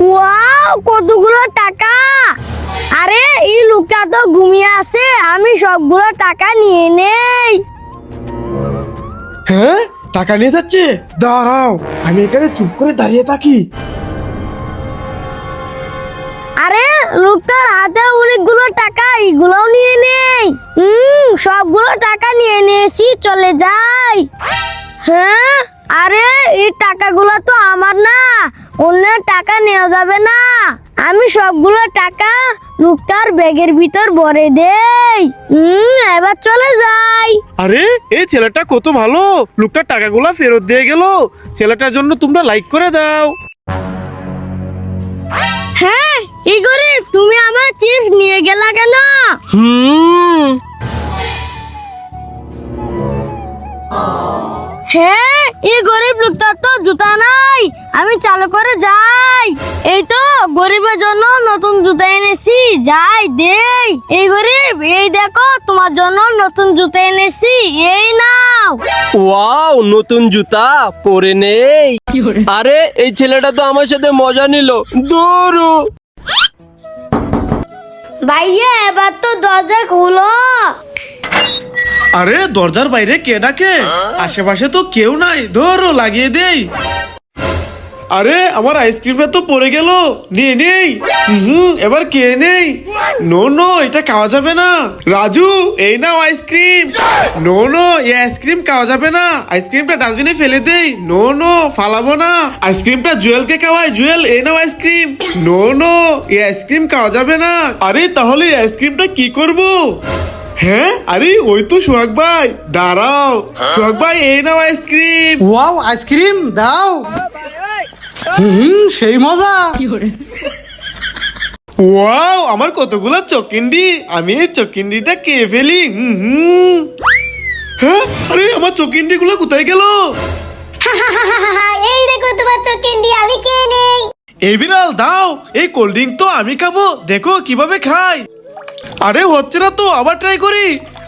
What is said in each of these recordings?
Wow, কতগুলো টাকা! আরে এই লোকটা তো ঘুমিয়ে আছে, আমি সবগুলো টাকা নিয়ে নেই। হ্যাঁ, টাকা নিয়ে যাচ্ছে। দাঁড়াও, আমি এখানে চুপ করে দাঁড়িয়ে থাকি। আরে লোকটার হাতে অনেকগুলো টাকা, এগুলোও নিয়ে নেই। সবগুলো টাকা নিয়ে নিয়েছি, চলে যাই। হ্যাঁ, আরে এই টাকাগুলো তো আমার না, অন্যের টাকা নেওয়া যাবে না। আমি সবগুলো টাকা লোকটার ব্যাগের ভিতর ভরে দেই। এবার চলে যাই। আরে এই ছেলেটা কত ভালো, লোকটার টাকাগুলা ফেরত দিয়ে গেল। ছেলেটার জন্য তোমরা লাইক করে দাও। হ্যাঁ, এই গরিব, তুমি আমার চিপস নিয়ে গেলা কেন? হ্যাঁ, এই গরিব লোকটার তো জুতা নাই, আমি চালু করে যাই। এই তো গরিবের জন্য নতুন জুতা এনেছি, যাই দেই। এই গরিব, এই দেখো তোমার জন্য নতুন জুতা এনেছি, এই নাও। ওয়াও, নতুন জুতা পরে নেই। আরে এই ছেলেটা তো আমার সাথে মজা নিল। দূরু। ভাইয়া, এবার তো দরজা খুলো। আরে দরজার বাইরে কে ডাকে? আশেপাশে তো কেউ নাই, ধরো লাগিয়ে দেই। আরে আমার আইসক্রিমটা তো পড়ে গেল, নিয়ে নেই। এবার কে নেই? নো নো, এটা খাওয়া যাবে না। রাজু, এই নাও আইসক্রিম। নো নো, এই আইসক্রিম খাওয়া যাবে না, আইসক্রিমটা ডাস্টবিনে ফেলে দেই। নো নো, ফালাবো না, আইসক্রিমটা জুয়েলকে খাওয়াই। জুয়েল, এই নাও আইসক্রিম। নো নো, এই আইসক্রিম খাওয়া যাবে না। আরে তাহলে এই আইসক্রিমটা কি করব? হ্যাঁ, আরে ওই তো সোহাগ ভাই, দাঁড়াও। সোহাগ ভাই, এই নাও আইসক্রিম। ওয়াও, আইসক্রিম দাও। সেই মজা। ওয়াও, আমার কতগুলো চকিন্ডি, আমি এই চকিন্ডিটা খেয়ে ফেলি। হ্যাঁ, আরে আমার চকিন্ডি গুলো কোথায় গেল? এই দেখো তোমার চকিন্ডি, আমি খেয়ে নেই। এই বিড়াল দাও, এই কোল্ড ড্রিঙ্ক তো আমি খাবো, দেখো কিভাবে খাই। আরে হচ্ছে না তো, আবার ট্রাই করি।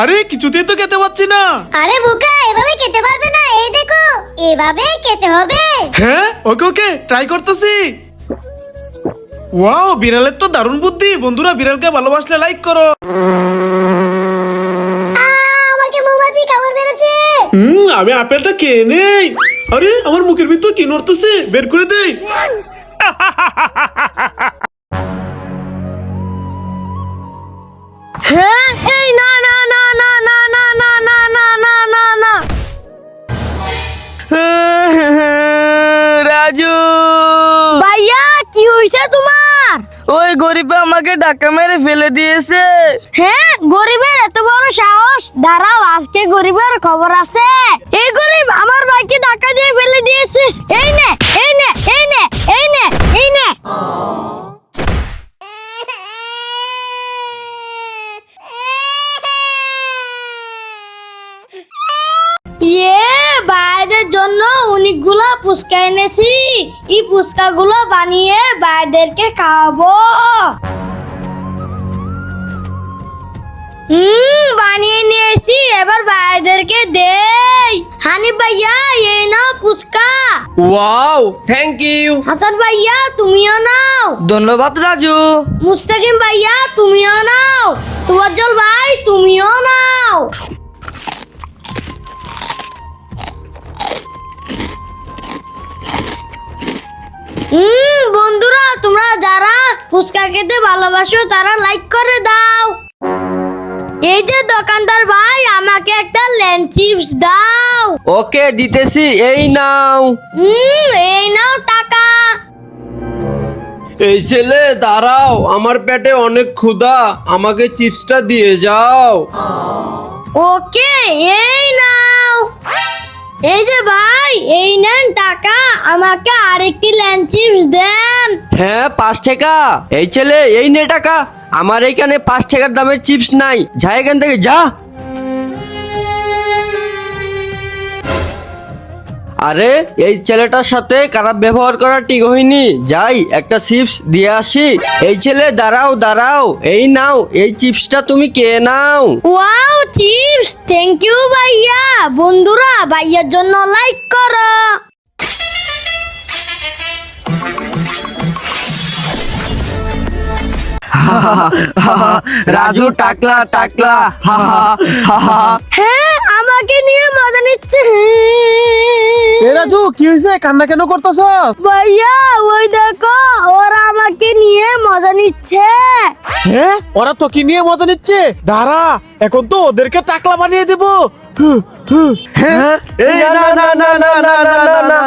আরে কিছুতেই তো খেতে পাচ্ছি না। আরে বোকা, এভাবে খেতে পারবে না, এই দেখো এভাবে খেতে হবে। হ্যাঁ, ওকে ওকে, ট্রাই করতেছি। ওয়াও, বিড়ালের তো দারুণ বুদ্ধি। বন্ধুরা, বিড়ালকে ভালোবাসলে লাইক করো। আমাকে মৌমাছি কামড় মেরেছে। আমি আপেলটা খেয়ে নেই। আরে আমার মুখের ভিতর কি নড়তেছে, বের করে দেই। হ্যাঁ, এই না না না না না না না না না না না না। রাজু, ভাইয়া, কি হয়েছে তোমার? ওই গরিব আমাকে ধাক্কা মেরে ফেলে দিয়েছে। হ্যাঁ, গরিবের এত বড় সাহস! দাঁড়াও, আজকে গরিবের খবর আছে। এই গরিব, আমার ভাইকে ধাক্কা দিয়ে ফেলে দিয়েছিস। এই নে, এই নে, এই নে, এই নে, এই নে। ইয়ে, ভাইদের জন্য অনেকগুলা ফুচকা এনেছি। এই ফুচকা গুলো বানিয়ে ভাইদেরকে খাওয়াবো। বানিয়ে নিয়েছি, এবার ভাইদেরকে দেই। হানিফ ভাইয়া, এই নাও fuchka. Wow, thank you. Hasan ভাইয়া, তুমিও নাও। ধন্যবাদ রাজু। মুস্তাকিম ভাইয়া, তুমিও নাও। তোয়াজ্জল ভাই, তুমিও নাও। বন্ধুরা, তোমরা যারা ফুচকা খেতে ভালোবাসো তারা লাইক করে দাও। এই যে দোকানদার ভাই, আমাকে একটা লেন চিপস দাও। ওকে, দিতেছি, এই নাও। এই নাও টাকা। এই ছেলে দাঁড়াও, আমার পেটে অনেক ক্ষুধা, আমাকে চিপসটা দিয়ে যাও। ওকে, এই নাও। এই যে ভাই, এই নেন টাকা, আমাকে আরেকটি লেন চিপস দেন। হ্যাঁ, 5 টাকা। এই ছেলে, এই নে টাকা। আমার এখানে 5 টাকার দামের চিপস নাই, যা এখান থেকে যা। আরে এই ছেলেটার সাথে খারাপ ব্যবহার করা ঠিক হয়নি, যাই একটা চিপস দিয়ে আসি। এই ছেলে দাঁড়াও দাঁড়াও, এই নাও, এই চিপসটা তুমি কে নাও। ওয়াও, চিপস, থ্যাংক ইউ ভাইয়া। বন্ধুরা, ভাইয়ার জন্য লাইক করো। রাজু টাকলা টাকলা হা হা হা হা। হ্যাঁ আমাকে নিয়ে মজা নিচ্ছে এ রাজু কি হয়েছে কান্না কেন করতেছস? ভাইয়া ওই দেখো ওরা আমাকে নিয়ে মজা নিচ্ছে। হ্যাঁ ওরা তো কি নিয়ে মজা নিচ্ছে? দাঁড়া এখন তো ওদেরকে টাকলা বানিয়ে দেব। হ্যাঁ এই না না না না না না না না।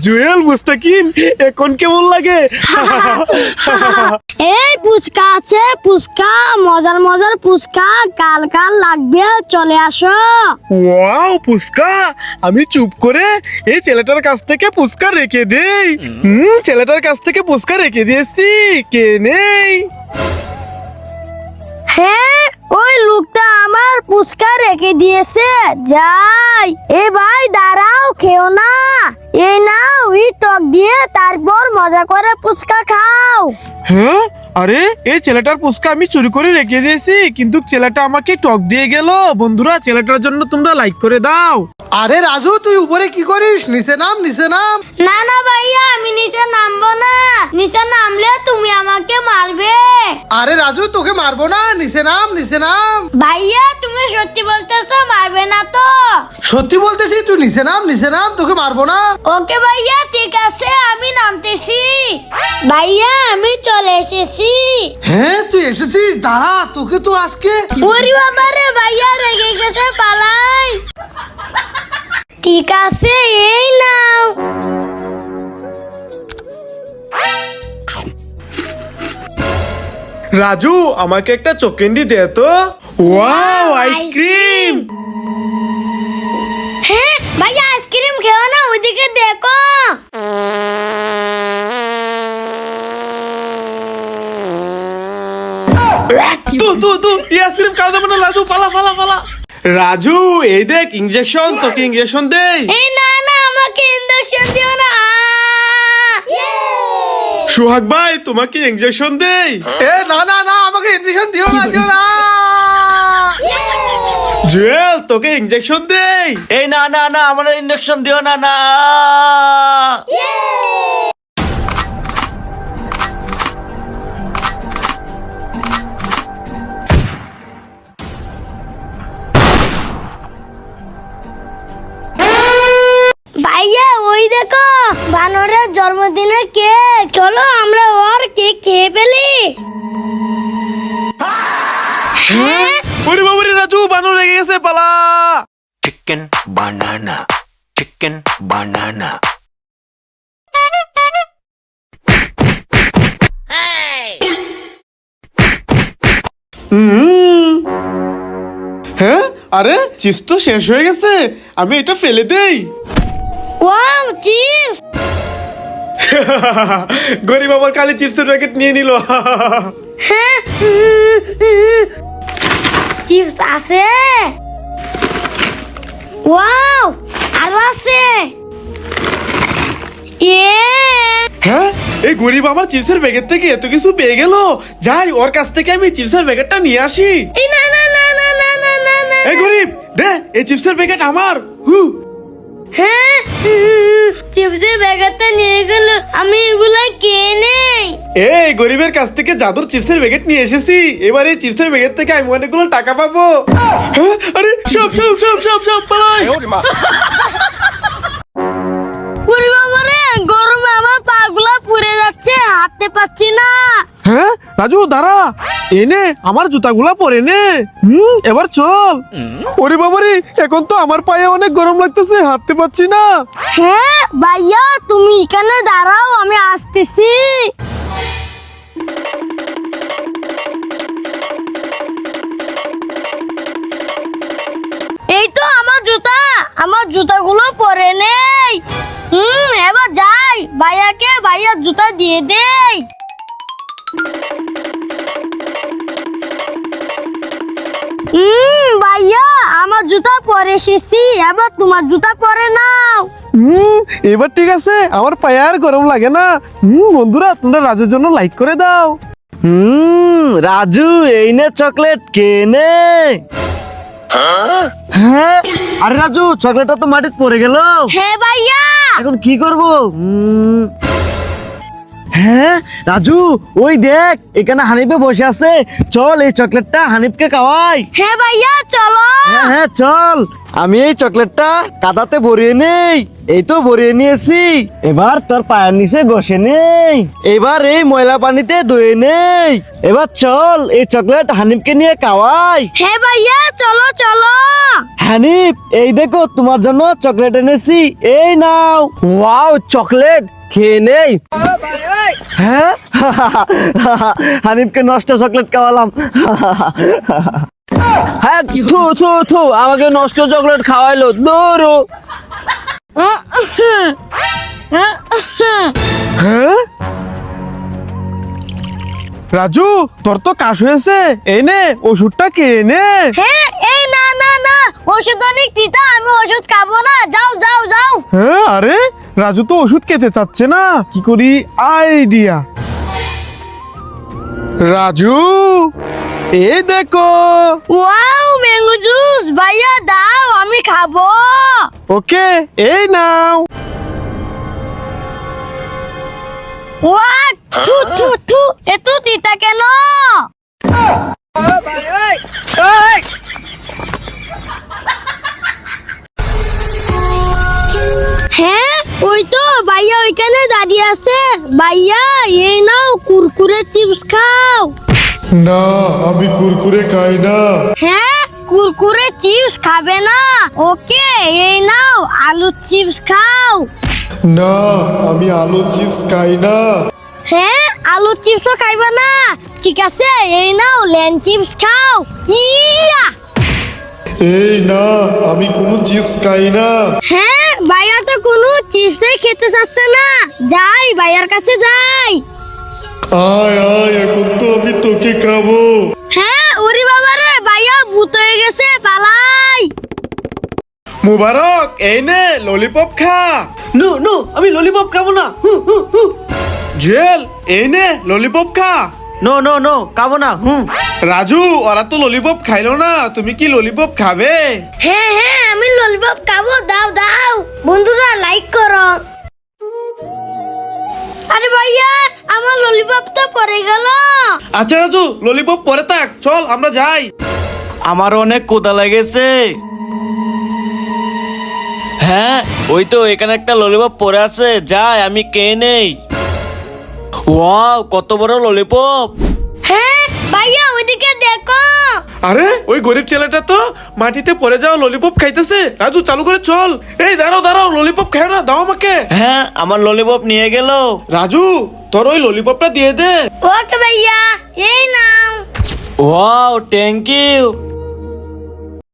জুয়েল মুস্তাকিম এখন কেমন লাগে? এই পুচকা আছে পুচকা, মজার মজার পুচকা, কাল কাল লাগবে, চলে আসো। ওয়াও পুচকা, আমি চুপ করে এই ছেলেটার কাছ থেকে পুচকা রেখে দেই। ছেলেটার কাছ থেকে পুচকা রেখে দিয়েছি, কে নেই? হ্যাঁ ওই লোকটা আমার পুচকা রেখে দিয়েছে, যাই। এ ভাই দাঁড়াও, খেও না, এই নাও এই টক দিয়ে, তারপর মজা করে পুচকা খাও। হ্যাঁ আরে এই ছেলেটার পুচকা আমি চুরি করে রেখে দিয়েছি, কিন্তু ছেলেটা আমাকে টক দিয়ে গেল। বন্ধুরা ছেলেটার জন্য তোমরা লাইক করে দাও। আরে রাজু তুই উপরে কি করিস? নিচে নাম, নিচে নাম। না না ভাইয়া আমি নিচে নামবো না, নিচে নামলে তুমি আমাকে মারবে। আরে রাজু তোকে মারবো না, নিচে নাম, নিচে নাম। ভাইয়া তুমি সত্যি বলতেছো, মারবে না তো? সত্যি বলতেছি, তুই নিচে নাম, নিচে নাম, তোকে মারবো না। ওকে ভাইয়া ঠিক আছে, আমি নামতেছি। ভাইয়া আমি চলে এসেছি। হ্যাঁ তুই এসেছিস, দাঁড়া তোকে তো আজকে। ওরে বাবা রে, ভাইয়া রেগে গেছে, পালাই। ঠিক আছে এই নাও। রাজু আমাকে একটা চক ক্যান্ডি দে তো। Wow ice cream. হ্যাঁ ভাইয়া আইসক্রিম খেও না, ওইদিকে দেখো। তু এই আইসক্রিম খাওয়া যাবে না রাজু, পালা পালা পালা। রাজু এই দেখ ইনজেকশন, তোকে ইনজেকশন দেই। এই না না আমাকে ইনজেকশন দিও না। সোহাগ ভাই তোমাকে ইনজেকশন দেই। এ না না না, আমাকে ইনজেকশন দিও না, দিও না। জুয়েল তোকে ইনজেকশন দেই। এই না না না আমার ইনজেকশন দিও না না। ভাইয়া ওই দেখো বানরের জন্মদিনের কেক, চলো আমরা ওর কেক খেয়ে ফেলি। হ্যাঁ ওরে বাবা রে রাজু, বানর রেগে গেছে, পালা। Chicken banana. Chicken banana. হ্যাঁ আরে চিপস তো শেষ হয়ে গেছে, আমি এটা ফেলে দেই। Wow chips. গরিব আমার কালি চিপসের প্যাকেট নিয়ে নিল। হ্যাঁ চিপস আছে। ওয়াও আরো আছে। হ্যাঁ এই গরিব আমার চিপসের প্যাকেট থেকে এত কিছু পেয়ে গেল, যাই ওর কাছ থেকে আমি চিপসের প্যাকেটটা নিয়ে আসি। এই না না না না না না না না। এই গরিব দে, এই চিপসের প্যাকেট আমার। হ্যাঁ চিপসের প্যাকেটটা নিয়ে গেল, আমি এগুলা কে নেই। এই গরিবের কাছ থেকে জাদুর চিপসের প্যাকেট নিয়ে এসেছি, এবার এই চিপসের প্যাকেট থেকে আমি অনেকগুলো টাকা পাবো। হ্যাঁ, আরে সব সব সব সব সব পালাই। ওরে বাবা রে, গরমে আমার পাগুলা পুড়ে যাচ্ছে, হাঁটতে পারছি না। হ্যাঁ রাজু দাঁড়া, এনে আমার জুতাগুলা পরে নে। এবার চল। ওরে বাবারে এখন তো আমার পায়ে অনেক গরম লাগতেছে, হাঁটতে পারছি না। হ্যাঁ ভাইয়া তুমি এখানে দাঁড়াও, আমি আসতেছি। এই তো আমার জুতা, আমার জুতাগুলো পরে নেই। এবার যাই, ভাইয়াকে ভাইয়ার জুতা দিয়ে দেই। ভাইয়া আমার জুতা পরে এসেছি, এবার তোমার জুতা পরে নাও। এবার ঠিক আছে, আমার পায়ে আর গরম লাগে না। বন্ধুরা তোমরা রাজুর জন্য লাইক করে দাও। রাজু এই নে চকলেট, কে নে? হ্যাঁ আরে রাজু চকলেটটা তো মাটিতে পড়ে গেল, হ্যাঁ ভাইয়া। এখন কি করবো? হ্যাঁ রাজু, ওই দেখ এখানে হানিফে বসে আছে, চল এই চকলেটটা হানিফকে খাওয়াই। হ্যাঁ ভাইয়া চলো। হ্যাঁ হ্যাঁ চল, আমি এই চকলেটটা কাদাতে ভরিয়ে নেই। এই তো ভরিয়ে নিয়েছি, এবার তোর পায়ের নিচে ঘষে নেই, এবার এই ময়লা পানিতে ধুয়ে নেই। এবার চল এই চকলেট হানিফকে নিয়ে খাওয়াই। হ্যাঁ ভাইয়া চলো চলো। হানিফ, এই দেখো তোমার জন্য চকলেট এনেছি, এই নাও। ওয়াও, চকলেট খেয়ে নেই। হ্যাঁ হানিফকে নষ্ট চকলেট খাওয়ালাম। হ্যাঁ, থু থু থু, আমাকে নষ্ট চকলেট খাওয়াইলো, দৌড়ো। হ্যাঁ রাজু, তোর তো কাশ হয়েছে, এই নে ওষুধটা খেয়ে নে। হ্যাঁ এই না না না, ওষুধ অনেক তিতা, আমি ওষুধ খাবো না, যাও যাও যাও। হ্যাঁ আরে রাজু তো ওষুধ খেতে চাচ্ছে না, কি করি আইডিয়া। রাজু, এই দেখো। ওয়াও ম্যাঙ্গো জুস, ভাইয়া দাও আমি খাবো। ওকে, এই নাও। ওয়াট, থু থু থু, এত তিতা কেন? হ্যাঁ ওই তো ভাইয়া ওইখানে দাঁড়িয়ে আছে। ভাইয়া এই নাও কুরকুরে চিপস খাও। না, আমি কুরকুরে খাই না। হ্যাঁ কুরকুরে চিপস খাবে না? ওকে এই নাও আলু চিপস খাও। না, আমি আলু চিপস খাই না। হ্যাঁ আলু চিপসও খাইবা না? ঠিক আছে এই নাও লেন চিপস খাও। ইয়া! এই না, আমি কোনো চিপস খাই না। হ্যাঁ ভাইয়া তো কোনো চিপসই খেতে চাচ্ছে না, যাই ভাইয়ার কাছে যাই। আয় আয়, এখন তো আমি তোকে খাবো। হ্যাঁ ওরে বাবা রে, ভাইয়া ভূত হয়ে গেছে, পালাই। মুবারক, এই নে ললিপপ খা। নো নো, আমি ললিপপ খাবো না। জুয়েল, এই নে ললিপপ খা। নো নো নো, খাবো না। রাজু, ওরা তো ললিপপ খাইলো না, তুমি কি ললিপপ খাবে? হ্যাঁ হ্যাঁ আমি ললিপপ খাবো, দাও দাও। বন্ধুরা লাইক করো। আরে ভাইয়া আমার ললিপপ তো পড়ে গেল। আচ্ছা রাজু, ললিপপ পরে থাক, চল আমরা যাই। আমার অনেক ক্ষুধা লেগেছে। হ্যাঁ ওই তো এখানে একটা ললিপপ পড়ে আছে, যাই আমি খেয়ে নেই। ওয়াও, কত বড় ললিপপ। হ্যাঁ ভাইয়া ওইদিকে দেখো। আরে ওই গরিব ছেলেটা তো মাটিতে পড়ে যাওয়া ললিপপ খাইতেছে। রাজু চালু করে চল। এই দাঁড়াও দাঁড়াও, ললিপপ খাও না, দাও আমাকে। হ্যাঁ, আমার ললিপপ নিয়ে গেল। রাজু, তোর ওই ললিপপটা দিয়ে দে। ওকে ভাইয়া এই নাও। Wow, thank you.